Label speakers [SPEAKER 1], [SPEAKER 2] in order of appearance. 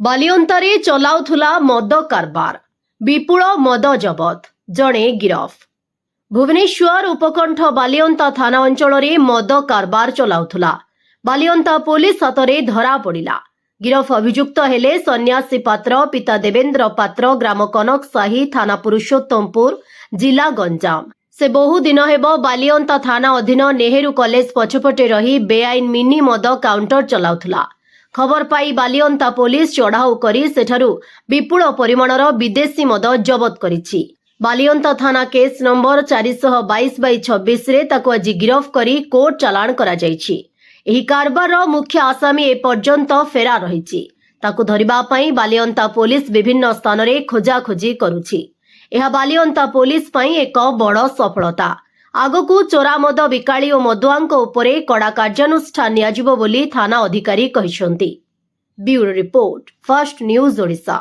[SPEAKER 1] ବାଲିଅନ୍ତାରେ ଚଲାଉଥିଲା ମଦ କାରବାର, ବିପୁଳ ମଦ ଜବତ, ଜଣେ ଗିରଫ। ଭୁବନେଶ୍ୱର ଉପକଣ୍ଠ ବାଲିଅନ୍ତା ଥାନା ଅଞ୍ଚଳରେ ମଦ କାରବାର ଚଲାଉଥିଲା। ବାଲିଅନ୍ତା ପୋଲିସ ହାତରେ ଧରା ପଡ଼ିଲା। ଗିରଫ ଅଭିଯୁକ୍ତ ହେଲେ ସନ୍ନ୍ୟାସୀ ପାତ୍ର, ପିତା ଦେବେନ୍ଦ୍ର ପାତ୍ର, ଗ୍ରାମ କନକ ସାହି, ଥାନା ପୁରୁଷୋତ୍ତମପୁର, ଜିଲ୍ଲା ଗଞ୍ଜାମ। ସେ ବହୁ ଦିନ ହେବ ବାଲିଅନ୍ତା ଥାନା ଅଧୀନ ନେହେରୁ କଲେଜ ପଛପଟେ ରହି ବେଆଇନ ମିନି ମଦ କାଉଣ୍ଟର ଚଲାଉଥିଲା। ଖବର ପାଇ ବାଲିଅନ୍ତା ପୋଲିସ ଚଢ଼ାଉ କରି ସେଠାରୁ ବିପୁଳ ପରିମାଣର ବିଦେଶୀ ମଦ ଜବତ କରିଛି। ବାଲିଅନ୍ତା ଥାନା କେସ୍ ନମ୍ବର 422/26ରେ ତାକୁ ଆଜି ଗିରଫ କରି କୋର୍ଟ ଚାଲାଣ କରାଯାଇଛି। ଏହି କାରବାରର ମୁଖ୍ୟ ଆସାମୀ ଏପର୍ଯ୍ୟନ୍ତ ଫେରାର ରହିଛି। ତାକୁ ଧରିବା ପାଇଁ ବାଲିଅନ୍ତା ପୋଲିସ ବିଭିନ୍ନ ସ୍ଥାନରେ ଖୋଜାଖୋଜି କରୁଛି। ଏହା ବାଲିଅନ୍ତା ପୋଲିସ ପାଇଁ ଏକ ବଡ଼ ସଫଳତା। ଆଗକୁ ଚୋରା ମଦ ବିକାଳି ଓ ମଦୁଆଙ୍କ ଉପରେ କଡ଼ା କାର୍ଯ୍ୟାନୁଷ୍ଠାନ ନିଆଯିବ ବୋଲି ଥାନା ଅଧିକାରୀ କହିଛନ୍ତି। Bureau report, fast news Odisha.